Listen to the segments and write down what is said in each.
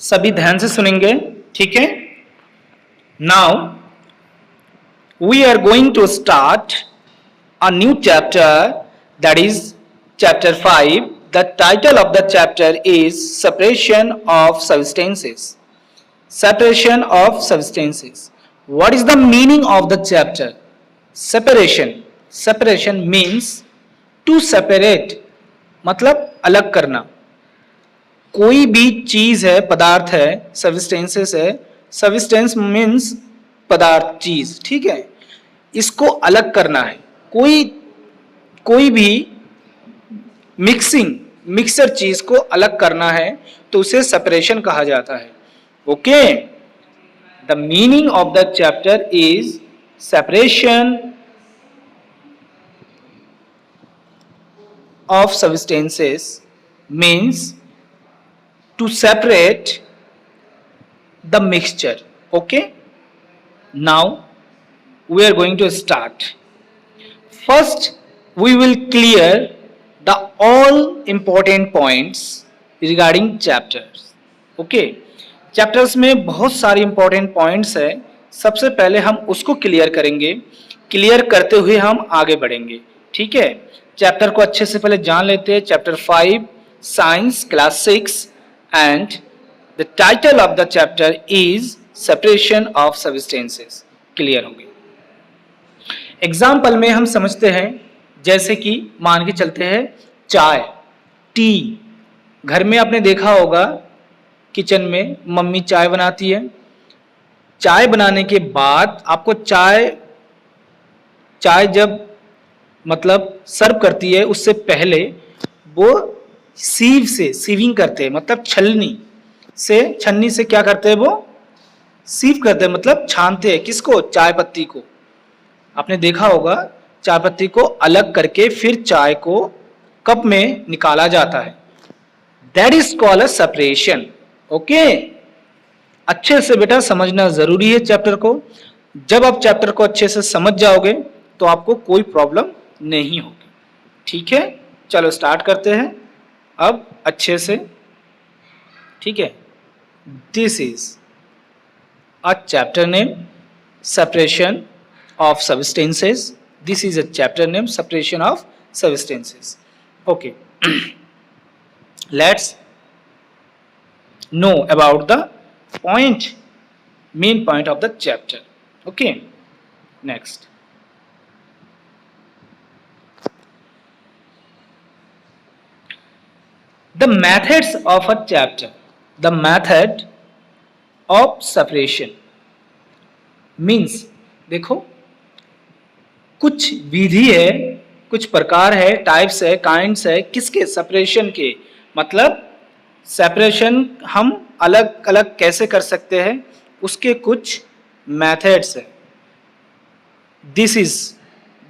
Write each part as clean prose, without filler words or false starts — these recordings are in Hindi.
सभी ध्यान से सुनेंगे, ठीक है। Now we are going to start a new chapter, that is chapter 5. The title of the chapter is separation of substances. Separation of substances. What is the meaning of the chapter? Separation. Separation means to separate, मतलब अलग करना. कोई भी चीज है, पदार्थ है, सबस्टेंसेस है. सबस्टेंस मीन्स पदार्थ, चीज, ठीक है. इसको अलग करना है. कोई भी मिक्सर चीज को अलग करना है तो उसे सेपरेशन कहा जाता है. Okay. The meaning of the chapter is separation of substances means to separate the mixture. Okay, now we are going to start. First we will clear the all important points regarding chapters. Okay, chapters में बहुत सारे important points है. सबसे पहले हम उसको क्लियर करेंगे. क्लियर करते हुए हम आगे बढ़ेंगे, ठीक है. चैप्टर को अच्छे से पहले जान लेते हैं. Chapter 5 science class 6 and the title of the chapter is separation of substances. Clear हो गई. एग्जाम्पल में हम समझते हैं, जैसे कि मान के चलते हैं चाय, टी. घर में आपने देखा होगा किचन में मम्मी चाय बनाती है. चाय बनाने के बाद आपको चाय जब मतलब सर्व करती है उससे पहले वो सीविंग करते हैं, मतलब छन्नी से क्या करते हैं, वो सीव करते हैं, मतलब छानते हैं. किसको? चाय पत्ती को. आपने देखा होगा चाय पत्ती को अलग करके फिर चाय को कप में निकाला जाता है. That is called a separation. Okay, अच्छे से बेटा समझना जरूरी है चैप्टर को. जब आप चैप्टर को अच्छे से समझ जाओगे तो आपको कोई प्रॉब्लम नहीं होगी, ठीक है. चलो स्टार्ट करते हैं अब अच्छे से, ठीक है. This is a chapter name separation of substances. This is a chapter name separation of substances. Okay, let's know about the main point of the chapter. Okay, next. The methods of a chapter. The method of separation means, देखो कुछ विधि है, कुछ प्रकार है, टाइप्स है, काइंड्स है, किसके? सेपरेशन के. मतलब सेपरेशन हम अलग अलग कैसे कर सकते हैं, उसके कुछ मेथड्स है. This is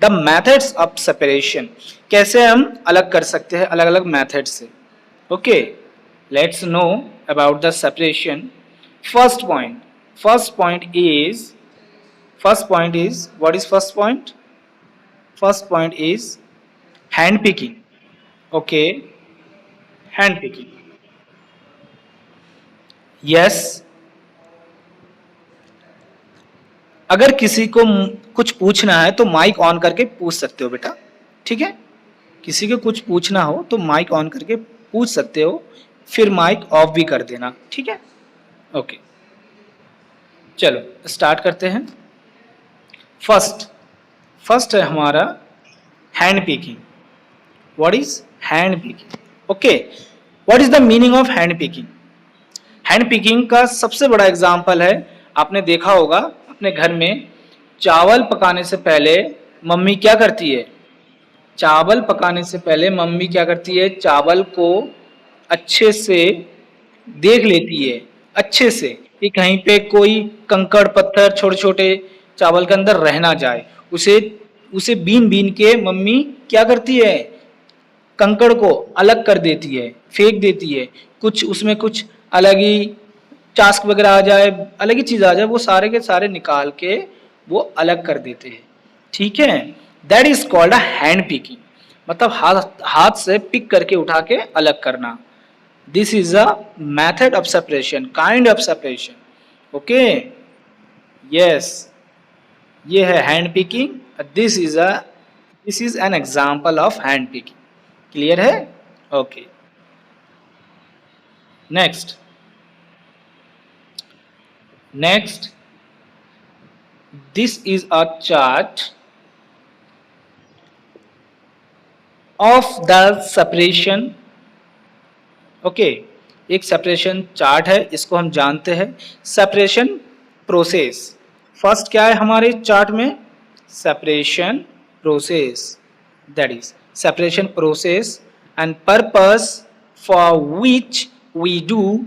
the methods of separation. कैसे हम अलग कर सकते हैं अलग अलग मेथड से. Okay, let's know about the separation. First point is what is first point? First point is hand picking. Okay, hand picking. Yes, अगर किसी को कुछ पूछना है तो माइक ऑन करके पूछ सकते हो बेटा, ठीक है. किसी को कुछ पूछना हो तो माइक ऑन करके पूछ सकते हो, फिर माइक ऑफ भी कर देना, ठीक है. ओके, चलो स्टार्ट करते हैं. फर्स्ट है हमारा hand picking. What is hand picking? Okay, what is the meaning of hand picking? Hand picking का सबसे बड़ा एग्जांपल है, आपने देखा होगा अपने घर में चावल पकाने से पहले मम्मी क्या करती है? चावल पकाने से पहले मम्मी क्या करती है? चावल को अच्छे से देख लेती है, अच्छे से, कि कहीं पे कोई कंकड़ पत्थर छोटे छोटे चावल के अंदर रह ना जाए. उसे बीन के मम्मी क्या करती है? कंकड़ को अलग कर देती है, फेंक देती है. कुछ उसमें कुछ अलग ही चास्क वगैरह आ जाए, अलग ही चीज आ जाए, वो सारे के सारे निकाल के वो अलग कर देते हैं, ठीक है. That is called a hand picking. मतलब हाथ से पिक करके उठा के अलग करना. This is a method of separation, kind of separation. Okay, yes, ये है hand picking. This is an example of hand picking. Clear है? Okay, next next this is a chart of the separation. Okay, एक सेपरेशन चार्ट है, इसको हम जानते हैं सेपरेशन प्रोसेस। फर्स्ट क्या है हमारे चार्ट में? Separation process, that is separation process and purpose for which we do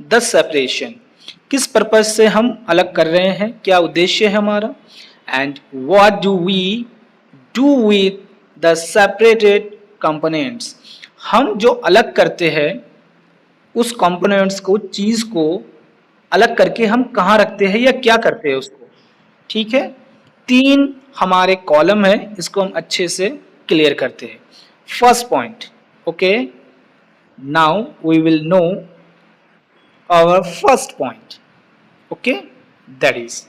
the separation. किस पर्पस से हम अलग कर रहे हैं, क्या उद्देश्य है हमारा, and what do we do with the separated components. हम जो अलग करते हैं उस कंपोनेंट्स को, चीज को अलग करके हम कहाँ रखते हैं या क्या करते हैं उसको। ठीक है, 3 हमारे कॉलम है, इसको हम अच्छे से क्लियर करते हैं। First point, okay, now we will know our first point. Okay, that is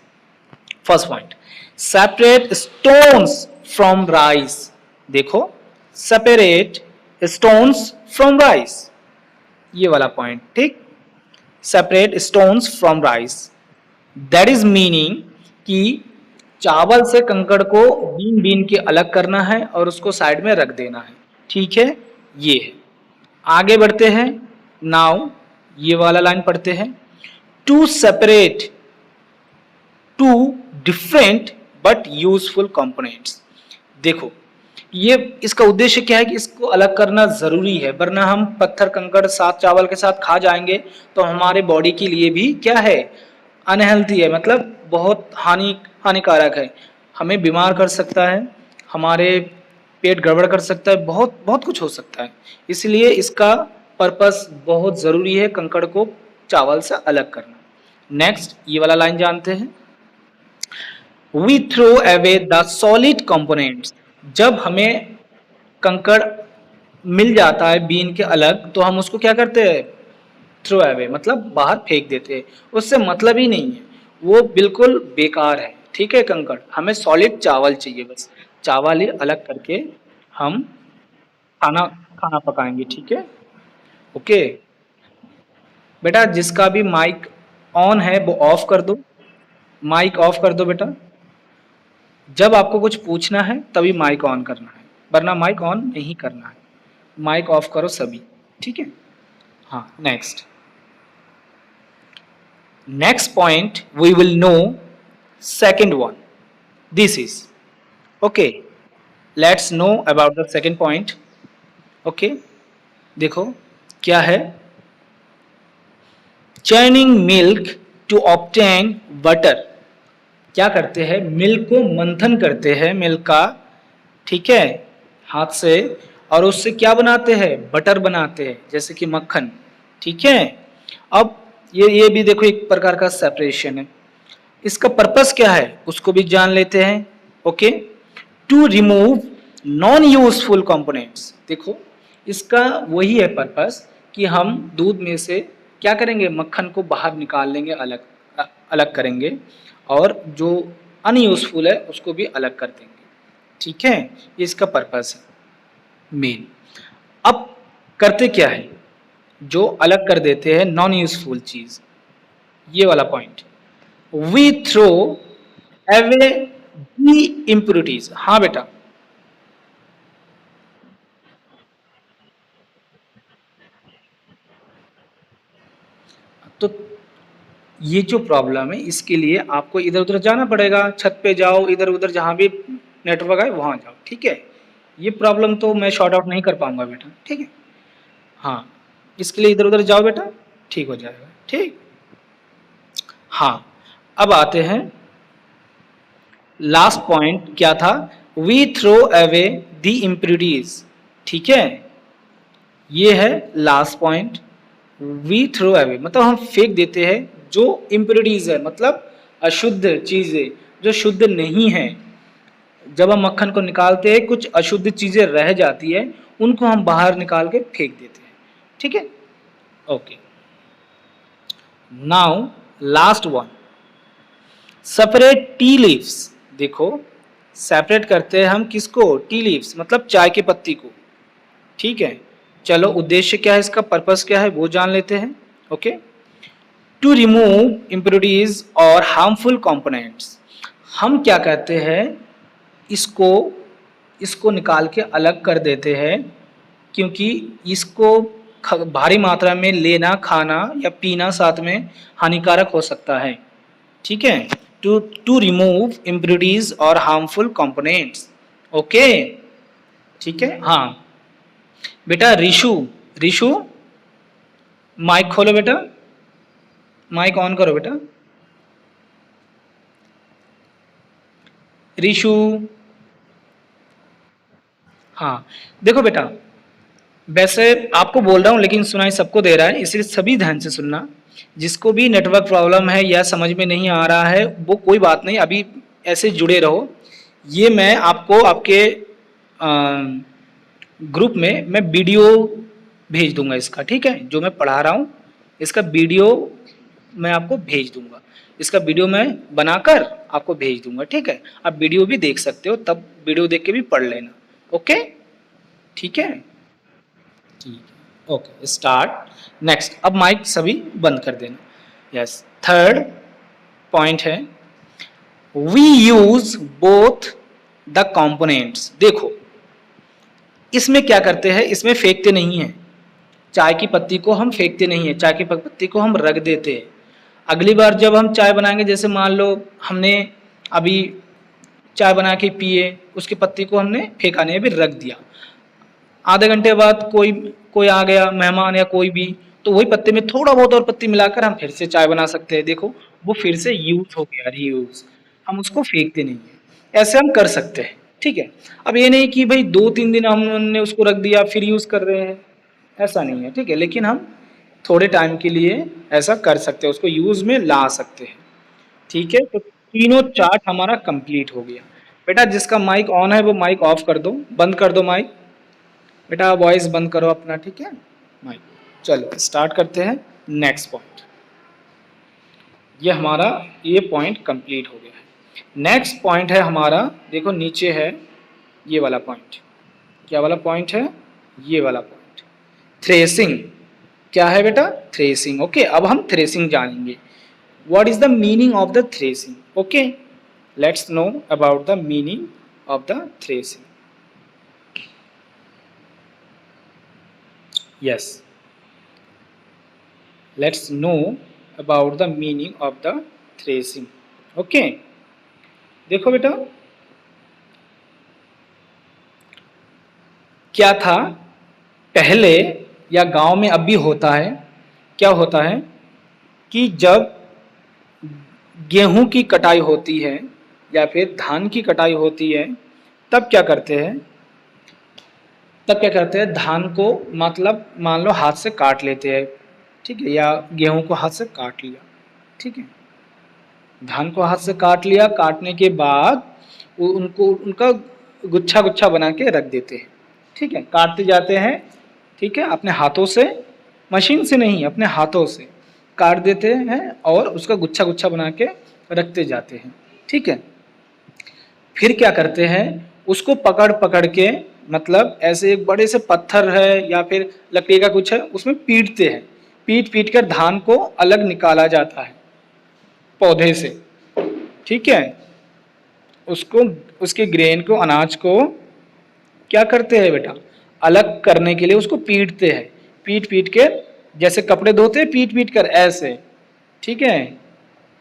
first point, separate stones from rice. देखो, सेपरेट स्टोन्स फ्रॉम राइस, ये वाला पॉइंट, ठीक। Separate stones from rice, that is meaning कि चावल से कंकड़ को बीन बीन के अलग करना है और उसको साइड में रख देना है। ठीक है, ये है। आगे बढ़ते हैं, नाउ ये वाला लाइन पढ़ते हैं, to separate two different but useful components. देखो, ये इसका उद्देश्य क्या है कि इसको अलग करना जरूरी है, वरना हम पत्थर कंकड़ साथ चावल के साथ खा जाएंगे तो हमारे बॉडी के लिए भी क्या है, अनहेल्थी है, मतलब बहुत हानिकारक है, हमें बीमार कर सकता है, हमारे पेट गड़बड़ कर सकता है, बहुत बहुत कुछ हो सकता है। इसलिए इसका पर्पस बहुत जरूरी है, कंकड़ को चावल से अलग करना। नेक्स्ट ये वाला लाइन जानते हैं, we throw away the solid components. जब हमें कंकड़ मिल जाता है बीन के अलग, तो हम उसको क्या करते हैं, थ्रो अवे, मतलब बाहर फेंक देते हैं, उससे मतलब ही नहीं है, वो बिल्कुल बेकार है। ठीक है, कंकड़, हमें सॉलिड चावल चाहिए, बस चावल ही अलग करके हम खाना खाना पकाएंगे। ठीक है, ओके। बेटा जिसका भी माइक ऑन है वो ऑफ कर दो, माइक ऑफ कर दो बेटा। जब आपको कुछ पूछना है तभी माइक ऑन करना है, वरना माइक ऑन नहीं करना है। माइक ऑफ करो सभी, ठीक है। हाँ, next point we will know second one, this is okay. Let's know about the second point. Okay, देखो क्या है, churning milk to obtain butter. क्या करते हैं, मिल्क को मंथन करते हैं, मिल्क का, ठीक है, हाथ से, और उससे क्या बनाते हैं, बटर बनाते हैं, जैसे कि मक्खन। ठीक है, अब ये भी देखो एक प्रकार का सेपरेशन है। इसका पर्पस क्या है उसको भी जान लेते हैं। Okay, to remove non useful components. देखो इसका वही है पर्पस कि हम दूध में से क्या करेंगे, मक्खन को बाहर निकाल लेंगे, अलग अलग करेंगे, और जो अनयूजफुल है उसको भी अलग कर देंगे। ठीक है, ये इसका पर्पस है मेन। अब करते क्या है, जो अलग कर देते हैं नॉन यूजफुल चीज, ये वाला point, we throw away the impurities. हाँ बेटा, तो ये जो प्रॉब्लम है इसके लिए आपको इधर उधर जाना पड़ेगा, छत पे जाओ, इधर उधर जहाँ भी नेटवर्क आए वहाँ जाओ। ठीक है, ये प्रॉब्लम तो मैं शॉर्ट आउट नहीं कर पाऊंगा बेटा। ठीक है, हाँ, इसके लिए इधर उधर जाओ बेटा, ठीक हो जाएगा। ठीक, हाँ, अब आते हैं लास्ट पॉइंट, क्या था, we throw away the impurities. ठीक है, ये है last point, we throw away, मतलब हम फेंक देते हैं जो इम्प्योरिटीज है, मतलब अशुद्ध चीजें जो शुद्ध नहीं है। जब हम मक्खन को निकालते हैं कुछ अशुद्ध चीजें रह जाती है, उनको हम बाहर निकाल के फेंक देते हैं। ठीक है, okay, now last one, separate tea leaves. देखो, सेपरेट करते हैं हम किसको? टी लीव्स मतलब चाय की पत्ती को। ठीक है, चलो उद्देश्य क्या है इसका, पर्पस क्या है वो जान लेते हैं। ओके, टू रिमूव इम्प्योरिटीज और हार्मफुल कंपोनेंट्स। हम क्या कहते हैं, इसको इसको निकाल के अलग कर देते हैं, क्योंकि इसको भारी मात्रा में लेना, खाना या पीना साथ में हानिकारक हो सकता है। ठीक है, टू रिमूव इम्प्योरिटीज और हार्मफुल कंपोनेंट्स। ओके, ठीक है। हाँ बेटा, रिशु, रिशु माइक खोलो बेटा, माइक ऑन करो बेटा। रिशु, हाँ देखो बेटा, वैसे आपको बोल रहा हूँ लेकिन सुनाई सबको दे रहा है, इसलिए सभी ध्यान से सुनना। जिसको भी नेटवर्क प्रॉब्लम है या समझ में नहीं आ रहा है वो कोई बात नहीं, अभी ऐसे जुड़े रहो। ये मैं आपको आपके ग्रुप में मैं वीडियो भेज दूंगा इसका, ठीक है, जो मैं पढ़ा रहा हूँ इसका वीडियो मैं आपको भेज दूंगा। इसका वीडियो मैं बनाकर आपको भेज दूंगा, ठीक है। आप वीडियो भी देख सकते हो, तब वीडियो देख के भी पढ़ लेना। ओके, ठीक है, ठीक है। Okay, start. नेक्स्ट, अब माइक सभी बंद कर देना। यस, थर्ड पॉइंट है, we use both the components. देखो, इसमें क्या करते हैं, इसमें फेंकते नहीं है, चाय की पत्ती को हम फेंकते नहीं है, चाय की पत्ती को हम रख देते हैं। अगली बार जब हम चाय बनाएंगे, जैसे मान लो हमने अभी चाय बना के पिए, उसकी पत्ती को हमने फेंका नहीं, अभी रख दिया, आधे घंटे बाद कोई कोई आ गया मेहमान या कोई भी, तो वही पत्ते में थोड़ा बहुत और पत्ती मिलाकर हम फिर से चाय बना सकते हैं। देखो, वो फिर से यूज हो गया, रीयूज, हम उसको फेंकते नहीं है। ऐसे हम कर सकते हैं, ठीक है। अब ये नहीं कि भाई 2-3 दिन हमने उसको रख दिया फिर यूज कर रहे हैं, ऐसा नहीं है, ठीक है। लेकिन हम थोड़े टाइम के लिए ऐसा कर सकते हैं, उसको यूज में ला सकते हैं, ठीक है। तो तीनों चार्ट हमारा कंप्लीट हो गया। बेटा जिसका माइक ऑन है वो माइक ऑफ कर दो, बंद कर दो माइक। बेटा वॉइस बंद करो अपना, ठीक है, माइक। चलो स्टार्ट करते हैं नेक्स्ट पॉइंट। ये हमारा ये पॉइंट कंप्लीट हो गया है। नेक्स्ट पॉइंट है हमारा, देखो नीचे है ये वाला पॉइंट। क्या वाला पॉइंट है? ये वाला पॉइंट, थ्रेसिंग। क्या है बेटा? थ्रेसिंग। ओके, अब हम थ्रेसिंग जानेंगे। What is the meaning of the threshing? Okay, let's know about the meaning of the threshing. Yes, let's know about the meaning of the threshing. Okay, देखो बेटा, क्या था पहले या गांव में अब भी होता है, क्या होता है कि जब गेहूं की कटाई होती है या फिर धान की कटाई होती है, तब क्या करते हैं, धान को मतलब मान लो हाथ से काट लेते हैं, ठीक है, या गेहूं को हाथ से काट लिया, ठीक है, धान को हाथ से काट लिया, काटने के बाद उनको उनका गुच्छा गुच्छा बना के रख देते हैं, ठीक है, काटते जाते हैं, ठीक है, अपने हाथों से, मशीन से नहीं, अपने हाथों से काट देते हैं और उसका गुच्छा गुच्छा बना के रखते जाते हैं, ठीक है। फिर क्या करते हैं, उसको पकड़ पकड़ के, मतलब ऐसे एक बड़े से पत्थर है या फिर लकड़ी का कुछ है, उसमें पीटते हैं, पीट पीट कर धान को अलग निकाला जाता है पौधे से, ठीक है। उसको, उसके ग्रेन को, अनाज को क्या करते हैं बेटा, अलग करने के लिए उसको पीटते हैं, पीट पीट के, जैसे कपड़े धोते हैं पीट पीट कर, ऐसे, ठीक है,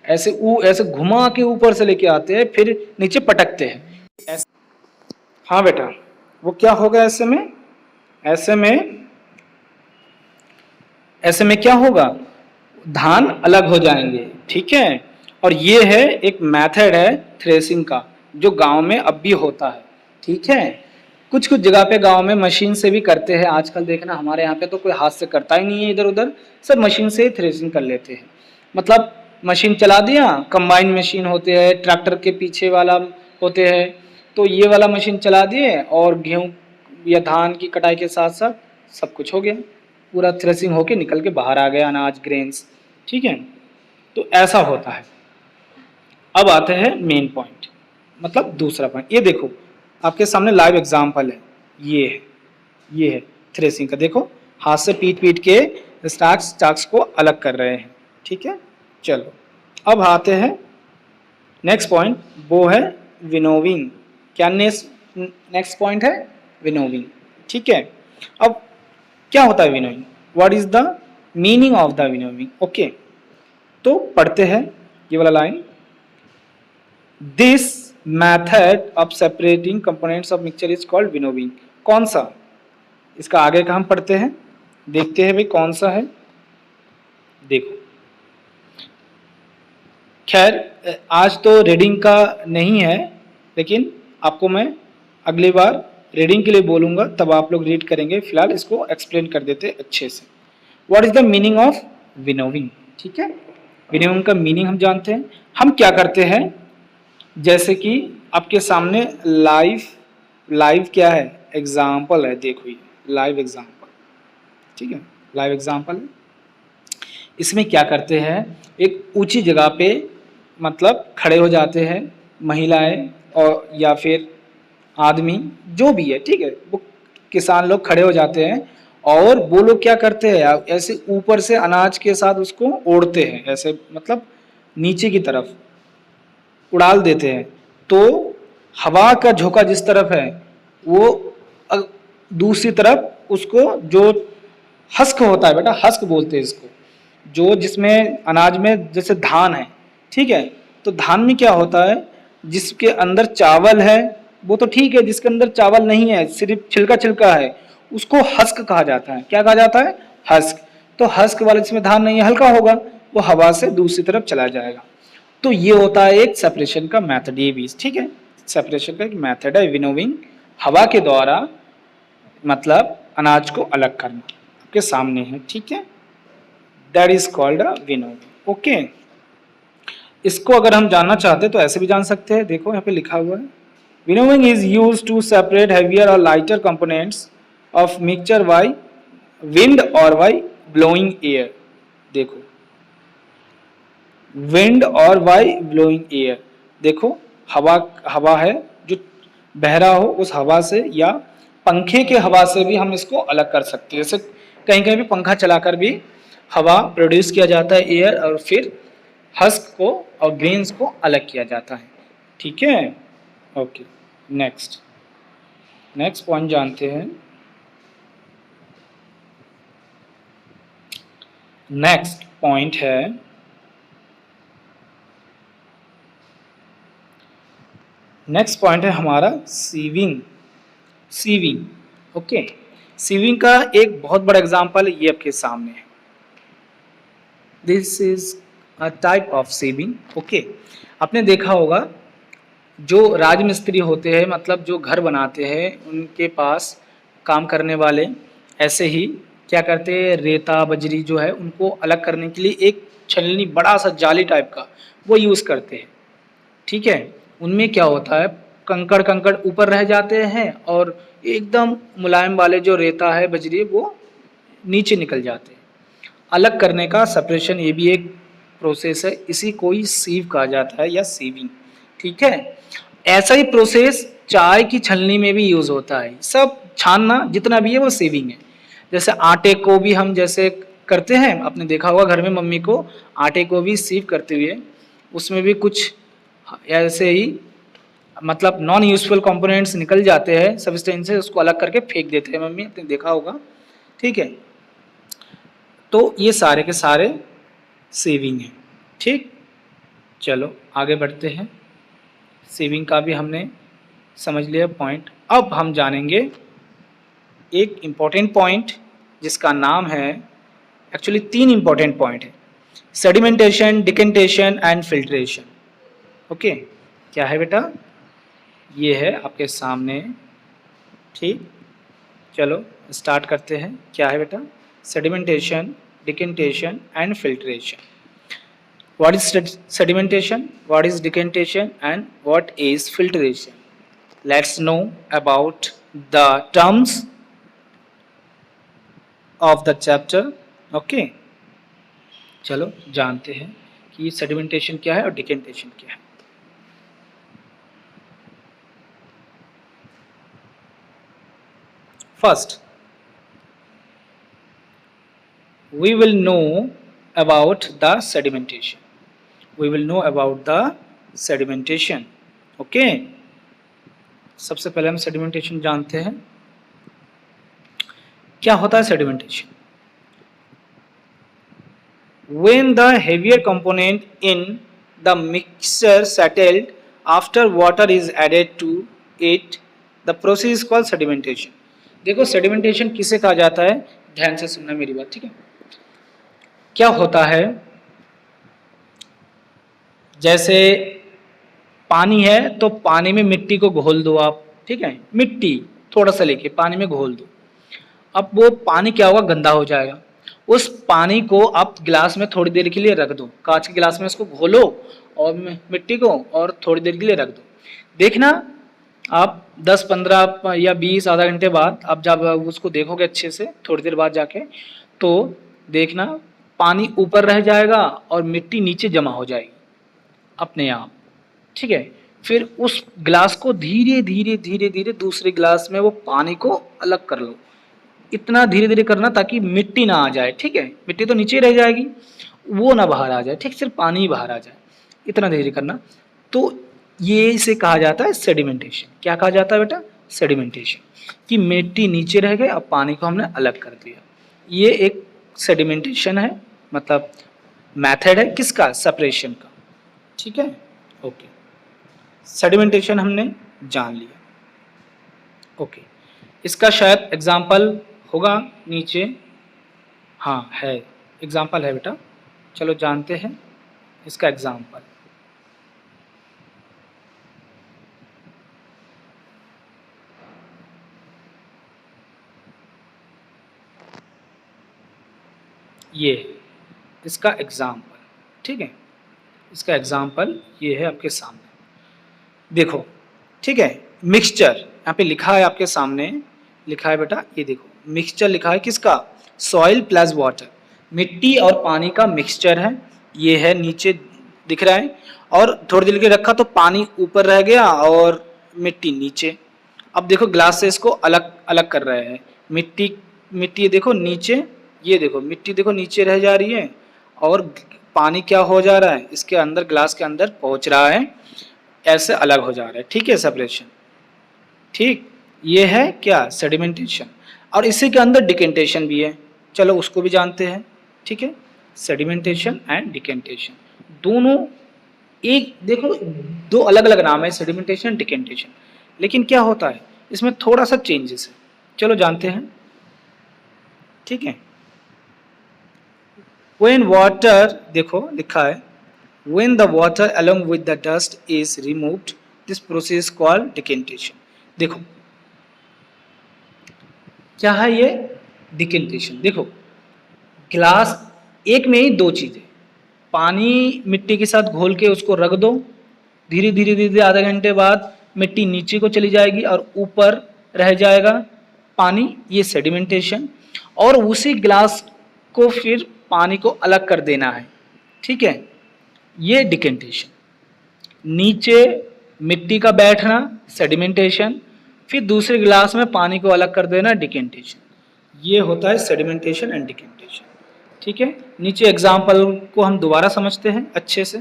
ऐसे ऐसे घुमा के ऊपर से लेके आते हैं, फिर नीचे पटकते हैं ऐसे। हाँ बेटा, वो क्या होगा ऐसे में, ऐसे में, ऐसे में क्या होगा, धान अलग हो जाएंगे, ठीक है। और ये है एक मेथड है थ्रेसिंग का, जो गांव में अब भी होता है, ठीक है। कुछ कुछ जगह पे गांव में मशीन से भी करते हैं आजकल, देखना हमारे यहाँ पे तो कोई हाथ से करता ही नहीं है, इधर उधर सब मशीन से ही थ्रेसिंग कर लेते हैं। मतलब मशीन चला दिया, कंबाइन मशीन होते हैं, ट्रैक्टर के पीछे वाला होते हैं, तो ये वाला मशीन चला दिए और गेहूँ या धान की कटाई के साथ साथ सब कुछ हो गया, पूरा थ्रेसिंग होके निकल के बाहर आ गया अनाज, ग्रेन्स, ठीक है। तो ऐसा होता है। अब आते हैं मेन पॉइंट, मतलब दूसरा पॉइंट। ये देखो आपके सामने लाइव एग्जांपल है, ये है थ्रेसिंग का। देखो हाथ से पीट पीट के स्टाक्स को अलग कर रहे हैं, ठीक है। चलो अब आते हैं नेक्स्ट पॉइंट, वो है विनोविंग। क्या नेक्स्ट पॉइंट है? विनोविंग, ठीक है। अब क्या होता है winnowing? What is the meaning of the winnowing? Okay, तो पढ़ते हैं ये वाला line. This method of separating components of mixture is called winnowing. कौन सा? इसका आगे का हम पढ़ते हैं, देखते हैं भाई कौन सा है। देखो खैर आज तो रीडिंग का नहीं है, लेकिन आपको मैं अगली बार रीडिंग के लिए बोलूँगा, तब आप लोग रीड करेंगे। फिलहाल इसको एक्सप्लेन कर देते अच्छे से। What is the meaning of winnowing? ठीक है, विनोविंग का मीनिंग हम जानते हैं। हम क्या करते हैं, जैसे कि आपके सामने लाइव क्या है? एग्जाम्पल है। देखो ये लाइव एग्जाम्पल, ठीक है, लाइव एग्जाम्पल है। इसमें क्या करते हैं, एक ऊंची जगह पे मतलब खड़े हो जाते हैं महिलाएं और या फिर आदमी, जो भी है, ठीक है, वो किसान लोग खड़े हो जाते हैं और वो लोग क्या करते हैं, ऐसे ऊपर से अनाज के साथ उसको ओढ़ते हैं, ऐसे मतलब नीचे की तरफ उड़ाल देते हैं। तो हवा का झोंका जिस तरफ है वो दूसरी तरफ उसको, जो हस्क होता है बेटा, हस्क बोलते हैं इसको, जो जिसमें अनाज में जैसे धान है, ठीक है, तो धान में क्या होता है, जिसके अंदर चावल है वो तो ठीक है, जिसके अंदर चावल नहीं है, सिर्फ छिलका छिलका है, उसको हस्क कहा जाता है। क्या कहा जाता है? हस्क। तो हस्क वाले जिसमें धान नहीं है, हल्का होगा, वो हवा से दूसरी तरफ चला जाएगा। तो ये होता है एक सेपरेशन का मेथड, ये भी, ठीक है, सेपरेशन का एक मेथड है विनोविंग, हवा के द्वारा मतलब अनाज को अलग करना। आपके सामने है, ठीक है, that is called a winnowing. Okay, इसको अगर हम जानना चाहते हैं तो ऐसे भी जान सकते हैं। देखो यहाँ पे लिखा हुआ है, winnowing is used to separate heavier और lighter components of mixture by wind और बाय ब्लोइंग एयर। देखो विंड और बाय ब्लोइंग एयर, देखो हवा है जो बह रहा हो, उस हवा से या पंखे के हवा से भी हम इसको अलग कर सकते हैं। जैसे कहीं कहीं भी पंखा चलाकर भी हवा प्रोड्यूस किया जाता है, एयर, और फिर हस्क को और ग्रेन्स को अलग किया जाता है, ठीक है। ओके, नेक्स्ट पॉइंट जानते हैं। नेक्स्ट पॉइंट है हमारा सीविंग। ओके, सीविंग का एक बहुत बड़ा एग्जांपल ये आपके सामने है। This is a type of sieving. Okay, आपने देखा होगा जो राजमिस्त्री होते हैं, मतलब जो घर बनाते हैं, उनके पास काम करने वाले ऐसे ही क्या करते हैं, रेता बजरी जो है उनको अलग करने के लिए एक छलनी, बड़ा सा जाली टाइप का, वो यूज़ करते हैं, ठीक है। उनमें क्या होता है, कंकड़ कंकड़ ऊपर रह जाते हैं और एकदम मुलायम वाले जो रेता है, बजरी, वो नीचे निकल जाते हैं। अलग करने का सेपरेशन, ये भी एक प्रोसेस है, इसी को ही सीव कहा जाता है या सीविंग, ठीक है। ऐसा ही प्रोसेस चाय की छलनी में भी यूज होता है। सब छानना जितना भी है वो सीविंग है। जैसे आटे को भी हम जैसे करते हैं, आपने देखा होगा घर में मम्मी को आटे को भी सीव करते हुए, उसमें भी कुछ ऐसे ही मतलब नॉन यूजफुल कंपोनेंट्स निकल जाते हैं, सब्सटेंस से, उसको अलग करके फेंक देते हैं मम्मी, आपने देखा होगा, ठीक है। तो ये सारे के सारे सेविंग है, ठीक। चलो आगे बढ़ते हैं, सेविंग का भी हमने समझ लिया पॉइंट। अब हम जानेंगे एक इम्पॉर्टेंट पॉइंट जिसका नाम है, एक्चुअली 3 इम्पॉर्टेंट पॉइंट है, sedimentation, decantation and filtration. Okay, क्या है बेटा? ये है आपके सामने, ठीक। चलो स्टार्ट करते हैं। क्या है बेटा? Sedimentation, decantation and filtration. What is sedimentation? What is decantation? And what is filtration? Let's know about the terms of the chapter. Okay, चलो जानते हैं कि सेडिमेंटेशन क्या है और डिकेंटेशन क्या है। First we will know about the sedimentation. We will know about the sedimentation. Okay, सबसे पहले हम सेडिमेंटेशन जानते हैं। क्या होता है sedimentation? When the heavier component in the mixture settled after water is added to it, the process is called sedimentation. देखो सेडिमेंटेशन किसे कहा जाता है, ध्यान से सुनना मेरी बात, ठीक है। क्या होता है, जैसे पानी है तो पानी में मिट्टी को घोल दो आप, ठीक है, मिट्टी थोड़ा सा लेके पानी में घोल दो। अब वो पानी क्या होगा, गंदा हो जाएगा। उस पानी को आप गिलास में थोड़ी देर के लिए रख दो, कांच के गिलास में उसको घोलो और मिट्टी को, और थोड़ी देर के लिए रख दो। देखना आप 10, 15 या 20 आधा घंटे बाद आप जब उसको देखोगे अच्छे से थोड़ी देर बाद जाके, तो देखना पानी ऊपर रह जाएगा और मिट्टी नीचे जमा हो जाएगी अपने आप, ठीक है। फिर उस गिलास को धीरे धीरे धीरे धीरे दूसरे गिलास में वो पानी को अलग कर लो। इतना धीरे धीरे करना ताकि मिट्टी ना आ जाए, ठीक है, मिट्टी तो नीचे रह जाएगी, वो ना बाहर आ जाए, ठीक, सिर्फ पानी ही बाहर आ जाए, इतना धीरे करना। तो ये इसे कहा जाता है सेडिमेंटेशन। क्या कहा जाता है बेटा? सेडिमेंटेशन, कि मिट्टी नीचे रह गई और पानी को हमने अलग कर दिया। ये एक सेडिमेंटेशन है, मतलब मेथड है किसका, सेपरेशन का, ठीक है। ओके, सेडिमेंटेशन हमने जान लिया। ओके, इसका शायद एग्जाम्पल होगा नीचे, हाँ है, एग्जाम्पल है बेटा, चलो जानते हैं इसका एग्जाम्पल। ये इसका एग्जाम्पल, ठीक है, इसका एग्जाम्पल ये है आपके सामने, देखो, ठीक है। मिक्सचर यहाँ पे लिखा है आपके सामने, लिखा है बेटा, ये देखो मिक्सचर लिखा है किसका, सॉइल प्लस वाटर, मिट्टी और पानी का मिक्सचर है। ये है नीचे दिख रहा है, और थोड़ी देर के रखा तो पानी ऊपर रह गया और मिट्टी नीचे। अब देखो ग्लास से इसको अलग अलग कर रहे हैं, मिट्टी मिट्टी देखो नीचे, ये देखो मिट्टी देखो नीचे रह जा रही है, और पानी क्या हो जा रहा है, इसके अंदर ग्लास के अंदर पहुंच रहा है, ऐसे अलग हो जा रहा है, ठीक है, सेपरेशन, ठीक। ये है क्या, सेडिमेंटेशन। और इसी के अंदर डिकेंटेशन भी है, चलो उसको भी जानते हैं, ठीक है। सेडिमेंटेशन एंड डिकेंटेशन दोनों एक, देखो दो अलग अलग नाम है, सेडिमेंटेशन डिकेंटेशन, लेकिन क्या होता है इसमें थोड़ा सा चेंजेस है, चलो जानते हैं, ठीक है। When water, देखो लिखा है, when the water along with the dust is removed, this process called decantation। देखो क्या है ये, डिकेंटेशन। देखो गिलास एक में ही दो चीजें, पानी मिट्टी के साथ घोल के उसको रख दो, धीरे धीरे धीरे आधे घंटे बाद मिट्टी नीचे को चली जाएगी और ऊपर रह जाएगा पानी, ये सेडिमेंटेशन। और उसी गिलास को फिर पानी को अलग कर देना है, ठीक है, ये डिकेंटेशन। नीचे मिट्टी का बैठना सेडिमेंटेशन, फिर दूसरे गिलास में पानी को अलग कर देना डिकेंटेशन। ये होता है सेडिमेंटेशन एंड डिकेंटेशन, ठीक है। नीचे एग्जाम्पल को हम दोबारा समझते हैं अच्छे से,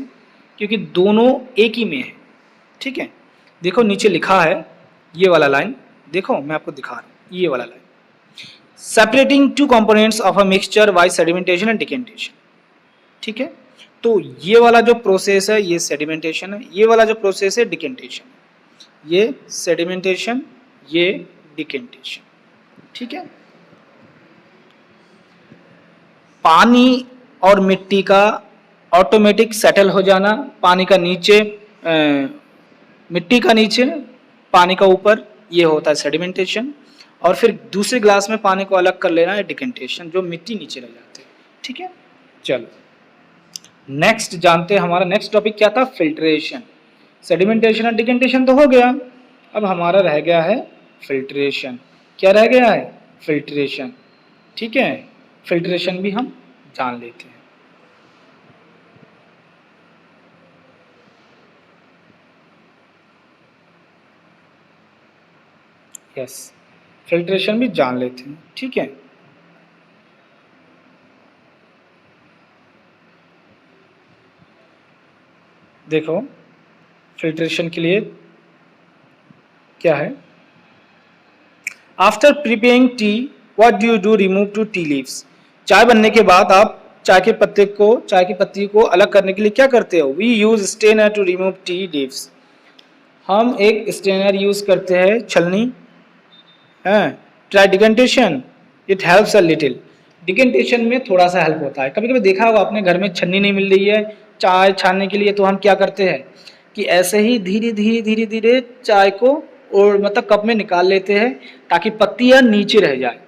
क्योंकि दोनों एक ही में है, ठीक है। देखो नीचे लिखा है ये वाला लाइन, देखो मैं आपको दिखा रहा हूँ, ये वाला line, separating two components of a mixture by sedimentation and decantation, ठीक है। तो ये वाला जो प्रोसेस है ये सेडिमेंटेशन है, ये वाला जो प्रोसेस है डिकेंटेशन, ये सेडिमेंटेशन, ये डिकेंटेशन, ठीक है। पानी और मिट्टी का ऑटोमेटिक सेटल हो जाना, पानी का नीचे मिट्टी का नीचे, पानी का ऊपर, ये होता है सेडिमेंटेशन। और फिर दूसरे ग्लास में पानी को अलग कर लेना है डिकेंटेशन, जो मिट्टी नीचे रह जाते हैं, ठीक है। चलो नेक्स्ट जानते हैं, हमारा नेक्स्ट टॉपिक क्या था, फिल्ट्रेशन। सेडिमेंटेशन और डिकेंटेशन तो हो गया, अब हमारा रह गया है फिल्ट्रेशन। क्या रह गया है, फिल्ट्रेशन, ठीक है। फिल्ट्रेशन भी हम जान लेते हैं। यस, फिल्ट्रेशन भी जान लेते हैं, ठीक है। देखो फिल्ट्रेशन के लिए क्या है, after preparing tea what do you do, remove to tea leaves. चाय बनने के बाद आप चाय के पत्ती को अलग करने के लिए क्या करते हो, we use strainer to remove tea leaves. हम एक स्टेनर यूज करते हैं, छलनी। Try decantation, it helps a little. Decantation में थोड़ा सा हेल्प होता है। कभी कभी देखा होगा आपने, घर में छन्नी नहीं मिल रही है चाय छानने के लिए, तो हम क्या करते हैं कि ऐसे ही धीरे धीरे चाय को और मतलब कप में निकाल लेते हैं ताकि पत्तियां नीचे रह जाए।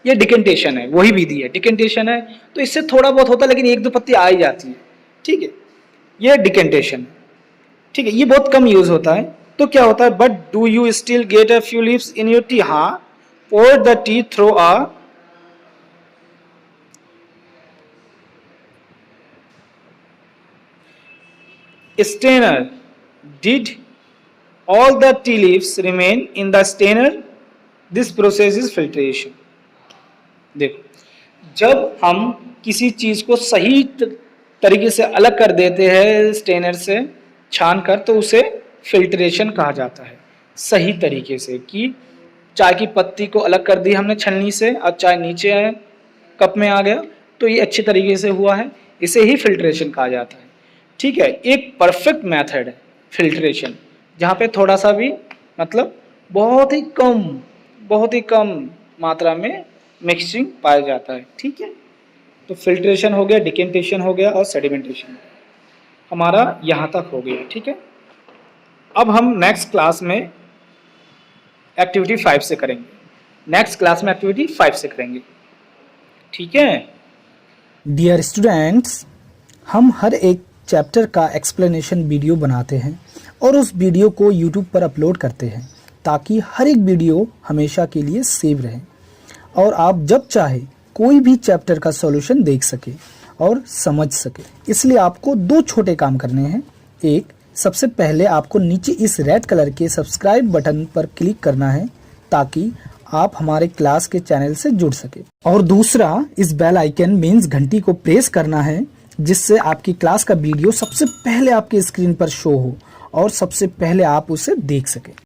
ये डिकेंटेशन है, वही विधि है, डिकेंटेशन है। तो इससे थोड़ा बहुत होता है, लेकिन एक दो पत्ती आ ही जाती है, ठीक है। ये डिकेंटेशन, ठीक है, ये बहुत कम यूज होता है। तो क्या होता है, but do you still get a few leaves in your T. हाँ, pour the tea through a strainer. Did all the tea leaves remain in the strainer? This process is filtration. देखो, जब हम किसी चीज को सही तरीके से अलग कर देते हैं स्टेनर से छान कर, तो उसे फिल्ट्रेशन कहा जाता है। सही तरीके से कि चाय की पत्ती को अलग कर दी हमने छलनी से, और चाय नीचे आए कप में आ गया, तो ये अच्छे तरीके से हुआ है, इसे ही फिल्ट्रेशन कहा जाता है, ठीक है। एक परफेक्ट मेथड है फिल्ट्रेशन, जहाँ पे थोड़ा सा भी मतलब बहुत ही कम मात्रा में मिक्सिंग पाया जाता है, ठीक है। तो फिल्ट्रेशन हो गया, डिकेंटेशन हो गया और सेडिमेंटेशन हमारा यहाँ तक हो गया, ठीक है। अब हम नेक्स्ट क्लास में एक्टिविटी 5 से करेंगे, नेक्स्ट क्लास में एक्टिविटी 5 से करेंगे, ठीक है। डियर स्टूडेंट्स, हम हर एक चैप्टर का एक्सप्लेनेशन वीडियो बनाते हैं और उस वीडियो को यूट्यूब पर अपलोड करते हैं ताकि हर एक वीडियो हमेशा के लिए सेव रहे और आप जब चाहे कोई भी चैप्टर का सॉल्यूशन देख सके और समझ सके। इसलिए आपको दो छोटे काम करने हैं। एक, सबसे पहले आपको नीचे इस रेड कलर के सब्सक्राइब बटन पर क्लिक करना है ताकि आप हमारे क्लास के चैनल से जुड़ सके, और दूसरा, इस बेल आइकन मीन्स घंटी को प्रेस करना है जिससे आपकी क्लास का वीडियो सबसे पहले आपके स्क्रीन पर शो हो और सबसे पहले आप उसे देख सके।